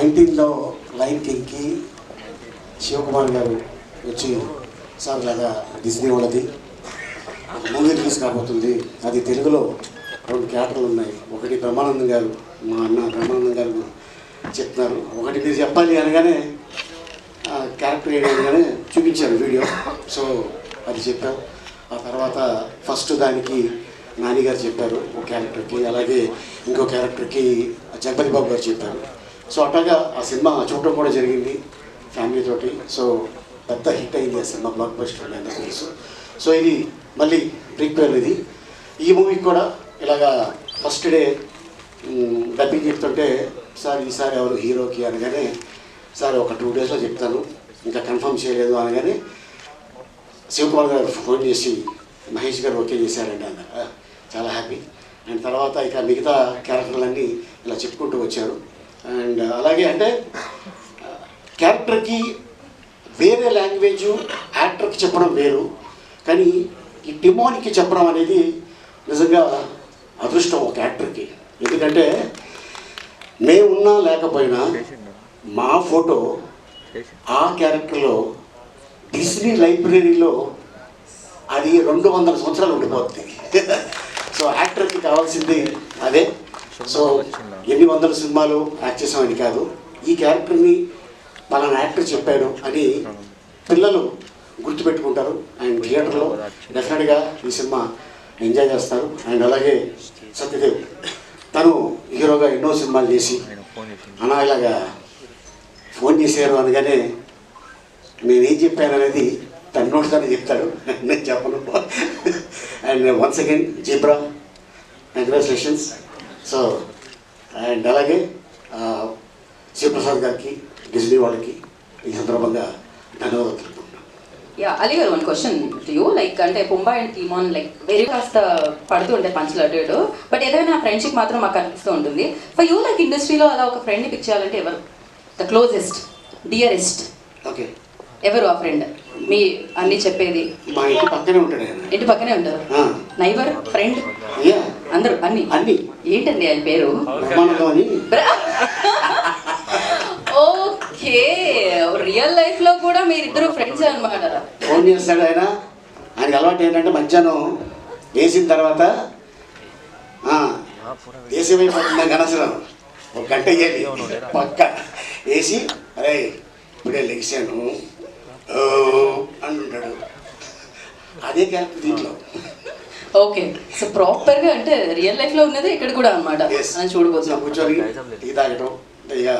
19లో line కింగ్కి Shivakumar గారు వచ్చి sir ఇలాగా డిస్నీ వాళ్ళది ఒక మూవీ రిలీజ్ కాబోతుంది, అది తెలుగులో 2 క్యారెక్టర్లు ఉన్నాయి, ఒకటి బ్రహ్మానందం గారు మా అన్న బ్రహ్మానందం గారు చెప్తున్నారు, ఒకటి మీరు చెప్పాలి అనగానే క్యారెక్టర్ అనగానే చూపించారు వీడియో. సో అది చెప్పాం. ఆ తర్వాత ఫస్ట్ దానికి నాని గారు చెప్పారు ఒక క్యారెక్టర్కి, అలాగే ఇంకో క్యారెక్టర్కి జగపతి బాబు గారు చెప్పారు. సో అట్లాగా ఆ సినిమా చూడటం కూడా జరిగింది ఫ్యామిలీ తోటి. సో పెద్ద హిట్ అయింది ఆ సినిమా, బ్లాక్ బస్టర్ అందరూ తెలుసు. సో ఇది మళ్ళీ ప్రీక్వెల్. ఇది ఈ మూవీకి కూడా ఇలాగా ఫస్ట్ డే డబ్బింగ్ చెప్తుంటే సార్ ఈసారి ఎవరు హీరోకి అనగానే సార్ ఒక 2 డేస్లో చెప్తాను, ఇంకా కన్ఫర్మ్ చేయలేదు అనగానే శివకుమార్ గారు ఫోన్ చేసి మహేష్ గారు ఓకే చేశారండి అన్నారు. చాలా హ్యాపీ. అండ్ తర్వాత ఇక మిగతా క్యారెక్టర్లన్నీ ఇలా చెప్పుకుంటూ వచ్చారు. అండ్ అలాగే అంటే క్యారెక్టర్కి వేరే లాంగ్వేజు యాక్టర్కి చెప్పడం వేరు, కానీ ఈ టిమోనికి చెప్పడం అనేది నిజంగా అదృష్టం ఒక యాక్టర్కి. ఎందుకంటే మేమున్నా లేకపోయినా మా ఫోటో ఆ క్యారెక్టర్లో డిస్నీ లైబ్రరీలో అది 200 సంవత్సరాలు ఉండిపోతుంది. సో యాక్టర్కి కావాల్సింది అదే. సో ఎన్ని వందల సినిమాలు యాక్ట్ చేసామని కాదు, ఈ క్యారెక్టర్ని పలానా యాక్టర్ చెప్పాడు అని పిల్లలు గుర్తుపెట్టుకుంటారు. అండ్ థియేటర్లో డెఫినెట్గా ఈ సినిమా ఎంజాయ్ చేస్తారు. అండ్ అలాగే సత్యదేవ్ తను హీరోగా ఎన్నో సినిమాలు చేసి అలా ఇలాగా ఫోన్ చేశారు అనగానే నేనేం చెప్పాను అనేది తన నోటితోనే చెప్తాడు, నేను చెప్పను. And once again zebra congratulations. So and అలాగే శివప్రసాద్ గారికి డిజ్నీ వాళ్ళకి ఈ సందర్భంగా ధన్యవాదాలు తెలుపుకుంటున్నాను. అలీ గారు, 1 క్వశ్చన్ టు యూ. లైక్ అంటే Pumbaa and Timon like very కాస్త పడుతూ ఉంటాయి పంచులు అటు ఇటు, బట్ ఏదైనా ఫ్రెండ్షిప్ మాత్రం మాకు అనిపిస్తూ ఉంటుంది. ఫర్ యూ లైక్ ఇండస్ట్రీలో అలా ఒక ఫ్రెండ్ని పిక్ చేయాలంటే ఎవరు ద క్లోజెస్ట్ డియరెస్ట్? ఓకే, ఎవరు ఆ ఫ్రెండ్? మీ అన్నీ చెప్పేది. మా ఇంటి పక్కనే ఉంటాడు ఆయన. ఇంటి పక్కనే ఉంటారు, నైబర్ ఫ్రెండ్ అందరూ అన్ని అన్ని. ఏంటండి ఆయన పేరు? బ్రహ్మానందం అని. ఓకే, రియల్ లైఫ్ లో కూడా మీరిద్దరు ఫ్రెండ్స్ అనమాట. ఫోన్ చేస్తాడు ఆయన. ఆయనకి అలవాటు ఏంటంటే మధ్యాహ్నం వేసిన తర్వాత వేసి అయిపోతుంది గణసరం 1 గంట వేయాలి పక్క వేసి, అరే ఇప్పుడే లెగిసాను అంటాడు. అదే క్యారెక్టర్ దీంట్లో. ఓకే, సో ప్రాపర్గా అంటే రియల్ లైఫ్లో ఉన్నది ఇక్కడ కూడా అనమాట. చూడబోతున్నాం కూర్చొని టీ తాగటం, ఇక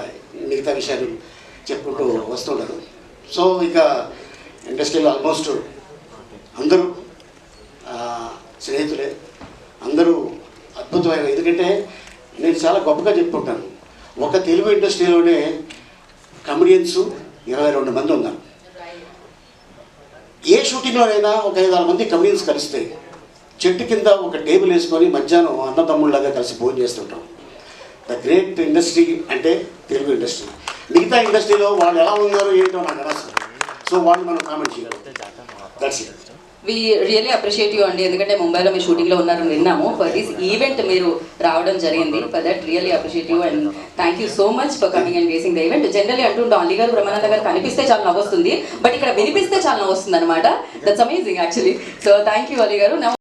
మిగతా విషయాలు చెప్పుకుంటూ వస్తుంటారు. సో ఇక ఇండస్ట్రీలో ఆల్మోస్ట్ అందరూ స్నేహితులే, అందరూ అద్భుతమైన. ఎందుకంటే నేను చాలా గొప్పగా చెప్పుకుంటాను, ఒక తెలుగు ఇండస్ట్రీలోనే కమెడియన్స్ 22 మంది ఉన్నారు. ఏ షూటింగ్లోనైనా ఒక 5-6 మంది కమెడియన్స్ కలిస్తే చెట్టు కింద ఒక టేబుల్ వేసుకొని మధ్యాహ్నం అన్నదమ్ముళ్ళగా కలిసి భోజనం చేస్తుంటాం. ద గ్రేట్ ఇండస్ట్రీ అంటే తెలుగు ఇండస్ట్రీ. మిగతా ఇండస్ట్రీలో వాళ్ళు ఎలా ఉన్నారో ఏంటో నాకు అనవసరం. సో వాళ్ళు మనం కామెంట్ చేయాలి. That's it. We really appreciate you అండి, ఎందుకంటే ముంబైలో మీరు షూటింగ్లో ఉన్నారని విన్నాము. ఫర్ దిస్ ఈవెంట్ మీరు రావడం జరిగింది. For that really appreciate you and thank you so much for coming and facing the event. Generally అంటుంటాం అలీ గారు బ్రహ్మానంద గారు కనిపిస్తే చాలా నవ్వొస్తుంది, బట్ ఇక్కడ వినిపిస్తే చాలా నవ్వొస్తుంది అనమాట. That's amazing actually. So thank you Ali గారు.